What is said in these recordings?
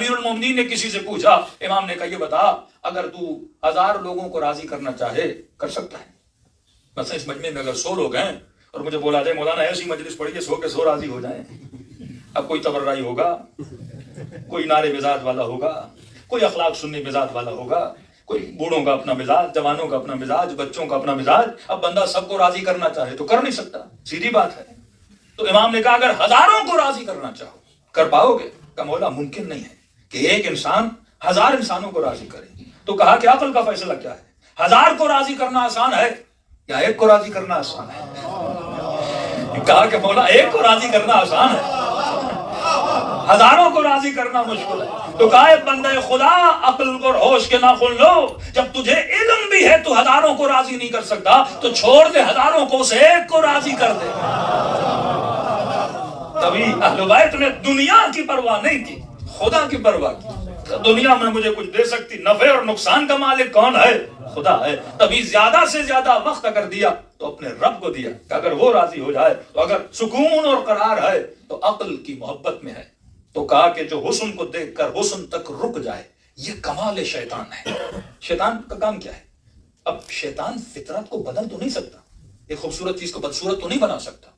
امیر المومنین نے کسی سے پوچھا، امام نے کہا یہ بتا اگر تو 1000 لوگوں کو راضی کرنا چاہے کر سکتا ہے؟ مثلا اس مجمع میں اگر 100 لوگ ہیں اور مجھے بولا جائے مولانا ایسی مجلس پڑھیے 100 کے 100 راضی ہو جائیں، اب کوئی تبرعی ہوگا، کوئی نعرے مزاج والا ہوگا، کوئی اخلاق سنی مزاج والا ہوگا، کوئی بوڑھوں کا اپنا مزاج، جوانوں کا اپنا مزاج، بچوں کا اپنا مزاج، اب بندہ سب کو راضی کرنا چاہے تو کر نہیں سکتا، سیدھی بات ہے۔ تو امام نے کہا اگر 1000 کو راضی کرنا چاہو کر پاؤ گے؟ کہ مولا ممکن نہیں ہے کہ ایک انسان 1000 انسانوں کو راضی کرے۔ تو کہا کہ عقل کا فیصلہ کیا ہے، 1000 کو راضی کرنا آسان ہے یا ایک کو راضی کرنا آسان ہے؟ کہا کہ مولا ایک کو راضی کرنا آسان ہے، 1000 کو راضی کرنا مشکل ہے۔ تو کہا بندہ خدا عقل اور ہوش کے ناخن لو، جب تجھے علم بھی ہے تو 1000 کو راضی نہیں کر سکتا تو چھوڑ دے 1000 کو، اسے ایک کو راضی کر دے۔ تبھی اہل بیت نے دنیا کی پرواہ نہیں کی، خدا کی پرواہ کی۔ دنیا میں مجھے کچھ دے سکتی، نفع اور نقصان کا مالک کون ہے؟ خدا ہے۔ تبھی زیادہ سے زیادہ وقت اگر دیا تو اپنے رب کو دیا کہ اگر وہ راضی ہو جائے تو اگر سکون اور قرار ہے تو عقل کی محبت میں ہے۔ تو کہا کہ جو حسن کو دیکھ کر حسن تک رک جائے یہ کمال شیطان ہے۔ شیطان کا کام کیا ہے؟ اب شیطان فطرت کو بدل تو نہیں سکتا، ایک خوبصورت چیز کو بدصورت تو نہیں بنا سکتا،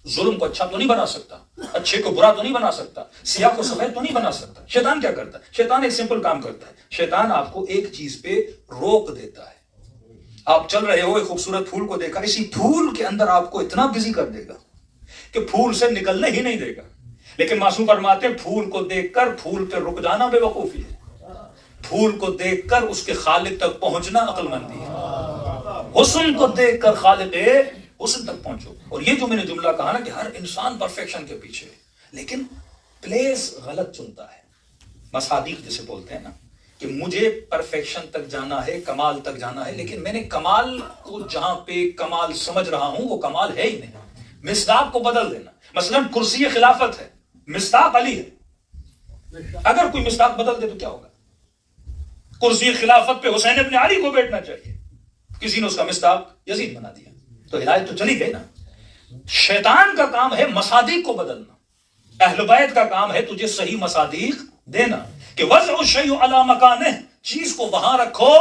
ظلم کو اچھا تو نہیں بنا سکتا، اچھے کو برا تو نہیں بنا سکتا، سیاہ کو سفید تو نہیں بنا سکتا۔ شیطان کیا کرتا ہے؟ شیطان ایک سمپل کام کرتا ہے، شیطان آپ کو ایک چیز پہ روک دیتا ہے۔ آپ چل رہے ہو، ایک خوبصورت پھول کو دیکھا، اسی پھول کے اندر آپ کو اتنا بزی کر دے گا کہ پھول سے نکلنے ہی نہیں دے گا۔ لیکن معصوم فرماتے ہیں پھول کو دیکھ کر پھول پہ رک جانا بے وقوفی ہے، پھول کو دیکھ کر اس کے خالق تک پہنچنا عقل مندی ہے۔ حسن کو دیکھ کر خالق حسن تک پہنچو۔ اور یہ جو میں نے جملہ کہا نا کہ ہر انسان پرفیکشن کے پیچھے ہے، لیکن پلیس غلط چنتا ہے۔ مصادیق جسے بولتے ہیں نا کہ مجھے پرفیکشن تک جانا ہے، کمال تک جانا ہے، لیکن میں نے کمال کو جہاں پہ کمال سمجھ رہا ہوں وہ کمال ہے ہی نہیں۔ مصداق کو بدل دینا، مثلا کرسی خلافت ہے، مصداق علی ہے، اگر کوئی مصداق بدل دے تو کیا ہوگا؟ کرسی خلافت پہ حسین ابن علی کو بیٹھنا چاہیے، کسی نے اس کا مصداق یزید بنا دیا تو ہدایت تو چلی گئی نا۔ شیطان کا کام ہے مصادیق کو بدلنا، اہل بیت کا کام ہے تجھے صحیح مصادیق دینا کہ وضع الشیء علی مکانہ، چیز کو وہاں رکھو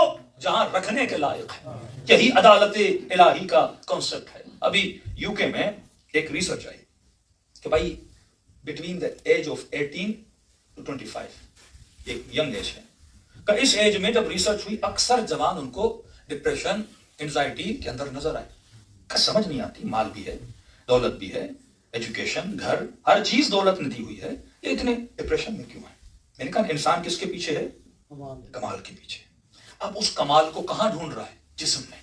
جہاں رکھنے کے لائق ہے۔ یہی عدالت الہی کا کانسیپٹ ہے۔ ابھی یو کے میں ایک ریسرچ آئی کہ بھائی between the age of 18 to 25 ایک ینگ ایج ہے کہ اس ایج میں جب ریسرچ ہوئی اکثر جوان ان کو ڈپریشن انزائٹی کے اندر نظر آئے کہ سمجھ نہیں آتی، مال بھی ہے، دولت بھی ہے، ایجوکیشن، گھر، ہر چیز دولت نے دی ہوئی ہے، یہ اتنے ڈپریشن میں کیوں ہے؟ میں نے کہا انسان کس کے پیچھے ہے؟ کمال کے پیچھے۔ اب اس کمال کو کہاں ڈھونڈ رہا ہے؟ جسم میں،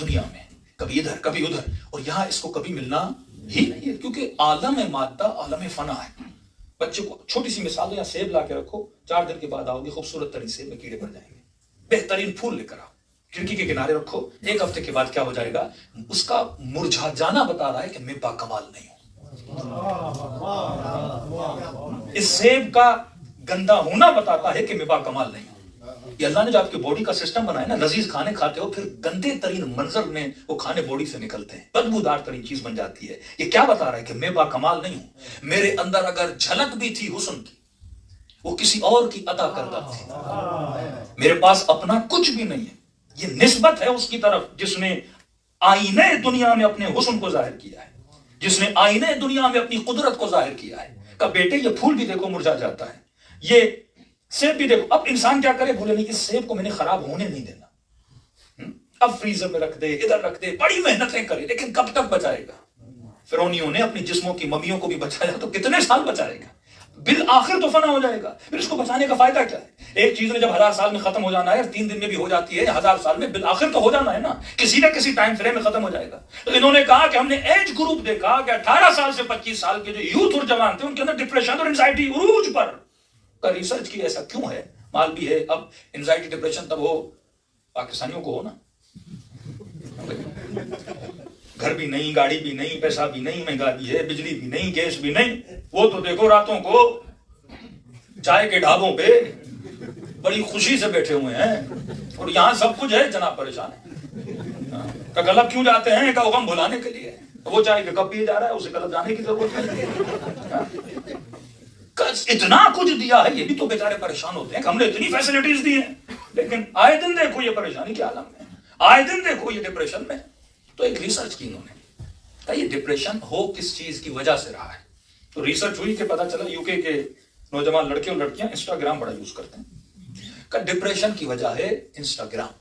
دنیا میں، کبھی ادھر کبھی ادھر، اور یہاں اس کو کبھی ملنا ہی نہیں ہے، کیونکہ عالم مادہ عالم فنا ہے۔ بچے کو چھوٹی سی مثال یا سیب لا کے رکھو، 4 دن کے بعد آؤ گے خوبصورت ترین سیب میں کیڑے پڑ جائیں گے۔ بہترین پھول لے کر آؤ، کھڑکی کے کنارے رکھو، 1 ہفتے کے بعد کیا ہو جائے گا؟ اس کا مرجھا جانا بتا رہا ہے کہ میں باکمال نہیں ہوں۔ اس سیب کا گندا ہونا بتاتا ہے کہ میں باکمال نہیں ہوں۔ یہ اللہ نے جو آپ کی باڈی کا سسٹم بنایا نا، لذیذ کھانے کھاتے ہو پھر گندے ترین منظر میں وہ کھانے باڈی سے نکلتے ہیں، بدبودار ترین چیز بن جاتی ہے۔ یہ کیا بتا رہا ہے کہ میں باکمال نہیں ہوں۔ میرے اندر اگر جھلک بھی تھی حسن کی، وہ کسی اور کی عطا کردہ تھی، میرے پاس اپنا کچھ بھی نہیں ہے۔ یہ نسبت ہے اس کی طرف جس نے آئینے دنیا میں اپنے حسن کو ظاہر کیا ہے، جس نے آئینے دنیا میں اپنی قدرت کو ظاہر کیا ہے۔ کہ بیٹے یہ پھول بھی دیکھو مرجھا جاتا ہے، یہ سیب بھی دیکھو۔ اب انسان کیا کرے؟ بولے نہیں اس سیب کو میں نے خراب ہونے نہیں دینا، اب فریزر میں رکھ دے، ادھر رکھ دے، بڑی محنتیں کرے، لیکن کب تک بچائے گا؟ فرعونیوں نے اپنی جسموں کی ممیوں کو بھی بچایا تو کتنے سال بچائے گا؟ بالآخر تو فنا ہو جائے گا، پھر اس کو بچانے کا فائدہ کیا ہے؟ ایک چیز نے جب 1000 سال میں ختم ہو جانا ہے، 3 دن میں بھی ہو جاتی ہے، 1000 سال میں، بالآخر تو ہو جانا ہے نا، کسی نہ کسی ٹائم فریم میں ختم ہو جائے گا۔ تو انہوں نے کہا کہ ہم نے ایج گروپ دیکھا کہ 18 سال سے 25 سال کے جو یوتھ اور جوان تھے ان کے اندر ڈپریشن اور انزائٹی عروج پر کا ریسرچ کی ایسا کیوں ہے؟ مال بھی ہے، اب انزائٹی ڈپریشن تب ہو پاکستانیوں کو ہو نا، گھر بھی نہیں، گاڑی بھی نہیں، پیسہ بھی نہیں، مہنگا بھی ہے، بجلی بھی نہیں، گیس بھی نہیں، وہ تو دیکھو راتوں کو چائے کے ڈھابوں پہ بڑی خوشی سے بیٹھے ہوئے ہیں، اور یہاں سب کچھ ہے، جناب پریشان ہے۔ کہ کلب کیوں جاتے ہیں؟ کہ غم بھلانے کے لیے، وہ چائے کے کپ پیے جا رہا ہے، اسے کلب جانے کی ضرورت نہیں۔ اتنا کچھ دیا ہے، یہ بھی تو بیچارے پریشان ہوتے ہیں کہ ہم نے اتنی فیسلٹیز دی ہیں، لیکن آئے دن دیکھو یہ پریشانی کے عالم میں، آئے دن دیکھو یہ ڈپریشن میں. تو ایک ریسرچ کی انہوں نے کہ یہ ڈپریشن ہو کس چیز کی وجہ سے رہا ہے. تو ریسرچ ہوئی کہ پتا چلا یو کے نوجوان لڑکے اور لڑکیاں انسٹاگرام بڑا یوز کرتے ہیں. کہ ڈپریشن کی وجہ ہے انسٹاگرام.